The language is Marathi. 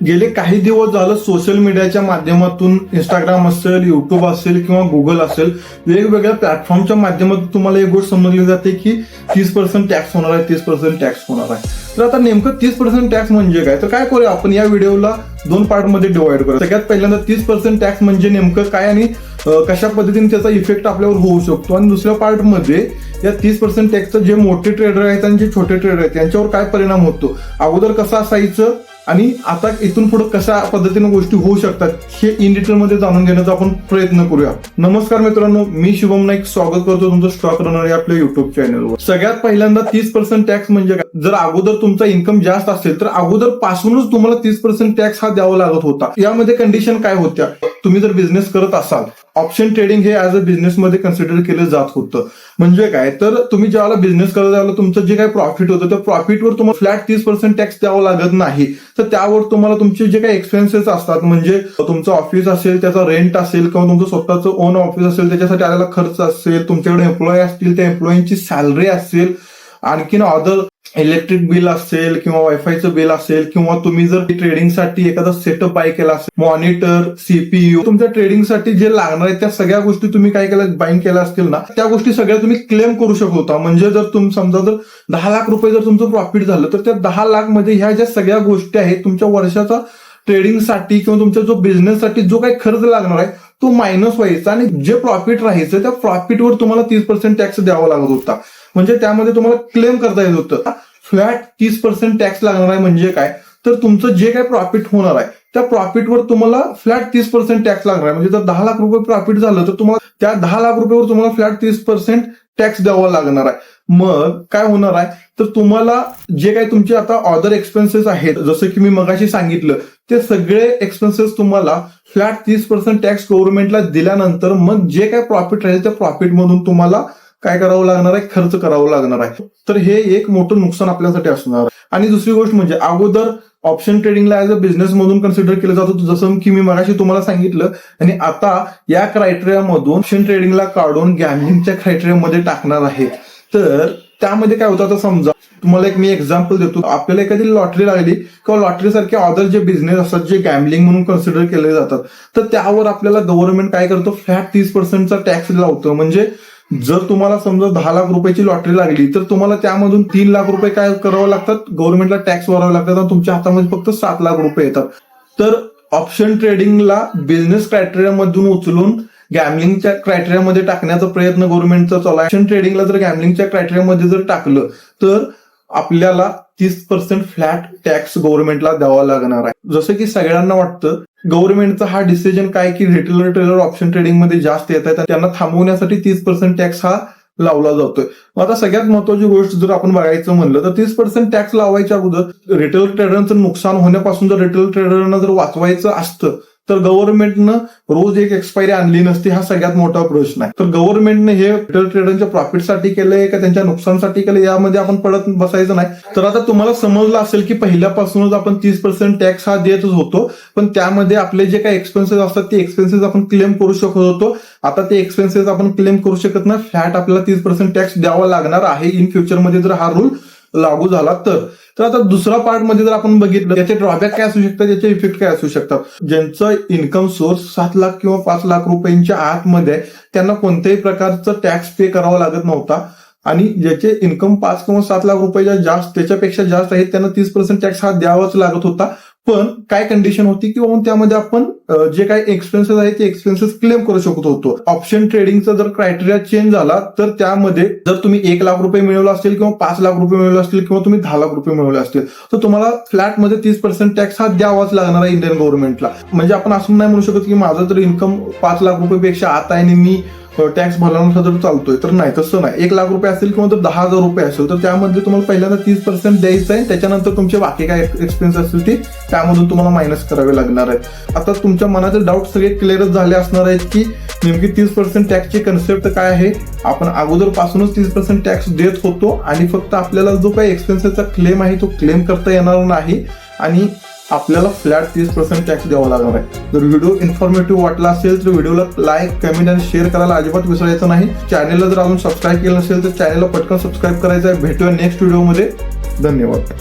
गेले काही दिवस झालं सोशल मीडियाच्या माध्यमातून इंस्टाग्राम असेल, युट्यूब असेल किंवा गुगल असेल, वेगवेगळ्या प्लॅटफॉर्मच्या माध्यमातून तुम्हाला एक गोष्ट समजली जाते की 30% टॅक्स होणार आहे, 30% टॅक्स होणार आहे. तर आता नेमकं 30% टॅक्स म्हणजे काय, तर काय करूया आपण या व्हिडिओला 2 पार्टमध्ये डिवाइड करूया. सगळ्यात पहिल्यांदा 30% टॅक्स म्हणजे नेमकं काय आणि कशा पद्धतीने त्याचा इफेक्ट आपल्यावर होऊ शकतो, आणि दुसऱ्या पार्टमध्ये या 30% टॅक्सचा जे मोठे ट्रेडर आहेत आणि जे छोटे ट्रेडर आहेत त्यांच्यावर काय परिणाम होतो, अगोदर कसं असायचं आणि आता इथून पुढे कशा पद्धतीने गोष्टी होऊ शकतात हे इन डिटेल मध्ये जाणून घेण्याचा आपण प्रयत्न करूया. नमस्कार मित्रांनो, मी शुभम नाईक स्वागत करतो तुमचं स्टॉक रनर या आपल्या युट्यूब चॅनलवर. सगळ्यात पहिल्यांदा 30% टॅक्स म्हणजे काय, जर अगोदर तुमचा इन्कम जास्त असेल तर अगोदर पासूनच तुम्हाला 30% टॅक्स हा द्यावा लागत होता. यामध्ये कंडिशन काय होत्या, तुम्ही जर बिझनेस करत असाल, ऑप्शन ट्रेडिंग हे ऍज अ बिझनेस मध्ये कन्सिडर केलं जात होतं. म्हणजे काय, तर तुम्ही ज्यावेळेला बिझनेस करत आला तुमचं जे काही प्रॉफिट होतं त्या प्रॉफिटवर तुम्हाला फ्लॅट 30% टॅक्स द्यावा लागत नाही. तर त्यावर तुम्हाला तुमचे जे काही एक्सपेन्सेस असतात, म्हणजे तुमचं ऑफिस असेल, त्याचा रेंट असेल किंवा तुमचं स्वतःचं ओन ऑफिस असेल त्याच्यासाठी आलेला खर्च असेल, तुमच्याकडे एम्प्लॉई असतील त्या एम्प्लॉईंची सॅलरी असेल, आणखीन अदर इलेक्ट्रिक बिल असेल किंवा वायफायचं बिल असेल, किंवा तुम्ही जर ट्रेडिंगसाठी एखादा सेटअप बाय केला असेल, मॉनिटर, सीपीयू, तुमच्या ट्रेडिंगसाठी जे लागणार आहे त्या सगळ्या गोष्टी तुम्ही काय केलं, बाईंग केल्या असतील ना, त्या गोष्टी सगळ्या तुम्ही क्लेम करू शकत होता. म्हणजे जर तुम्ही समजा जर 10 लाख रुपये जर तुमचं प्रॉफिट झालं तर त्या 10 लाख मध्ये ह्या ज्या सगळ्या गोष्टी आहेत तुमच्या वर्षाचा ट्रेडिंगसाठी किंवा तुमच्या जो बिझनेससाठी जो काही खर्च लागणार आहे तो मायनस व्हायचा, आणि जे प्रॉफिट राहायचं त्या प्रॉफिटवर तुम्हाला 30% टॅक्स द्यावा लागत होता. म्हणजे त्यामध्ये तुम्हाला क्लेम करता येत होतं. फ्लॅट 30% टॅक्स लागणार आहे म्हणजे काय, तर तुमचं जे काही प्रॉफिट होणार आहे त्या प्रॉफिटवर तुम्हाला फ्लॅट 30% टॅक्स लागणार आहे. म्हणजे जर 10 लाख रुपये प्रॉफिट झालं तर तुम्हाला त्या 10 लाख रुपयावर तुम्हाला फ्लॅट 30% टॅक्स द्यावा लागणार आहे. मग काय होणार आहे, तर तुम्हाला जे काही तुमचे आता अदर एक्सपेन्सेस आहेत, जसं की मी मगाशी सांगितलं, ते सगळे एक्सपेन्सेस तुम्हाला फ्लॅट 30% टॅक्स गव्हर्नमेंटला दिल्यानंतर मग जे काही प्रॉफिट राहील त्या प्रॉफिटमधून तुम्हाला काय करावं लागणार आहे, खर्च करावं लागणार आहे. तर हे एक मोठं नुकसान आपल्यासाठी असणार आहे. आणि दुसरी गोष्ट म्हणजे अगोदर ऑप्शन ट्रेडिंगला ऍज अ बिझनेस मधून कन्सिडर केलं जात होतं, जसं की मी मगाशी तुम्हाला सांगितलं, आणि आता या क्रायटेरियामधून ऑप्शन ट्रेडिंगला काढून गॅम्बलिंगच्या क्रायटेरियामध्ये टाकणार आहे. तर त्यामध्ये काय होतं, आता समजा तुम्हाला एक मी एक्झाम्पल देतो, आपल्याला एखादी लॉटरी लागली किंवा लॉटरी सारखे अदर जे बिझनेस असतात जे गॅम्बलिंग म्हणून कन्सिडर केले जातात, तर त्यावर आपल्याला गव्हर्नमेंट काय करतो, फ्लॅट 30%चा टॅक्स लावतं. म्हणजे जर तुम्हाला समजा 10 लाख रुपयाची लॉटरी लागली तर तुम्हाला त्यामधून 3 लाख रुपये काय करावं लागतात, गव्हर्नमेंटला टॅक्स भरावे लागतात, आणि तुमच्या हातामध्ये फक्त 7 लाख रुपये येतात. तर ऑप्शन ट्रेडिंगला बिझनेस क्रायटेरियामधून उचलून गॅम्बलिंगच्या क्रायटेरियामध्ये टाकण्याचा प्रयत्न गव्हर्नमेंटचा चालू आहे. ऑप्शन ट्रेडिंगला जर गॅम्बलिंगच्या क्रायटेरियामध्ये जर टाकलं तर आपल्याला 30% फ्लॅट टॅक्स गव्हर्नमेंटला द्यावा लागणार आहे. जसं की सगळ्यांना वाटतं गव्हर्नमेंटचा हा डिसिजन काय की रिटेलर ट्रेडर ऑप्शन ट्रेडिंग मध्ये जास्त येत आहेत, त्यांना थांबवण्यासाठी 30% टॅक्स हा लावला जातोय. आता सगळ्यात महत्वाची गोष्ट जर आपण बघायचं म्हणलं तर 30% टॅक्स लावायच्या अगोदर रिटेल ट्रेडरचं नुकसान होण्यापासून जर रिटेल ट्रेडरना जर वाचवायचं असतं तर गव्हर्नमेंटनं रोज एक एक्सपायरी आणली नसती, हा सगळ्यात मोठा प्रश्न आहे. तर गव्हर्नमेंटने हे रिटेल ट्रेडरच्या प्रॉफिटसाठी केलंय का त्यांच्या नुकसानसाठी केलंय यामध्ये आपण पडत बसायचं नाही. तर आता तुम्हाला समजलं असेल की पहिल्यापासूनच आपण 30% टॅक्स हा देतच होतो, पण त्यामध्ये आपले जे काही एक्सपेन्सेस असतात ते एक्सपेन्सेस आपण क्लेम करू शकत होतो. आता ते एक्सपेन्सेस आपण क्लेम करू शकत नाही, फ्लॅट आपल्याला 30% टॅक्स द्यावा लागणार आहे इन फ्युचरमध्ये जर हा रूल लागू झाला तर. तर आता दुसरा पार्ट मध्ये जर आपण बघितलं त्याचे ड्रॉबॅक काय असू शकतात, त्याचे इफेक्ट काय असू शकतात. ज्यांचं इन्कम सोर्स 7 लाख किंवा 5 लाख रुपयांच्या आतमध्ये त्यांना कोणत्याही प्रकारचं टॅक्स पे करावा लागत नव्हता, आणि ज्याचे इन्कम 5 किंवा 7 लाख रुपयाच्या जास्त त्याच्यापेक्षा जास्त आहेत त्यांना 30% टॅक्स हा द्यावाच लागत होता. पण काय कंडिशन होती की त्यामध्ये आपण जे काही एक्सपेन्सेस आहेत ते एक्सपेन्सेस क्लेम करू शकत होतो. ऑप्शन ट्रेडिंगचा जर क्रायटेरिया चेंज झाला तर त्यामध्ये जर तुम्ही 1 लाख रुपये मिळवला असतील किंवा 5 लाख रुपये मिळवले असतील किंवा तुम्ही 10 लाख रुपये मिळवले असतील तर तुम्हाला फ्लॅटमध्ये 30% टॅक्स हा द्यावाच लागणार आहे इंडियन गव्हर्नमेंटला. म्हणजे आपण असं नाही म्हणू शकत की माझा जर इन्कम 5 लाख रुपयेपेक्षा आता आहे आणि मी टॅक्स भरला तर चालतोय, तर नाही, तसं नाही. 1 लाख रुपये असेल किंवा जर 10,000 रुपये असेल तर त्यामध्ये तुम्हाला पहिल्यांदा 30% द्यायचं आहे, त्याच्यानंतर तुमचे बाकी काय एक्सपेन्स असतील ते त्यामधून तुम्हाला मायनस करावे लागणार आहेत. आता तुमच्या मनाचे डाऊट सगळे क्लिअरच झाले असणार आहेत की नेमकी 30% टॅक्सची कन्सेप्ट काय आहे. आपण अगोदर पासूनच 30% टॅक्स देत होतो आणि फक्त आपल्याला जो काही एक्सपेन्सेसचा क्लेम आहे तो क्लेम करता येणार नाही, आणि आपल्याला फ्लॅट 30% टॅक्स द्यावा लागणार आहे. जर व्हिडिओ इन्फॉर्मेटिव्ह वाटला असेल तर व्हिडिओला लाईक, कमेंट आणि शेअर करायला अजिबात विसरायचं नाही. चॅनलला जर अजून सबस्क्राईब केलं नसेल तर चॅनलला पटकन सबस्क्राईब करायचं आहे. भेटूया नेक्स्ट व्हिडिओमध्ये. धन्यवाद.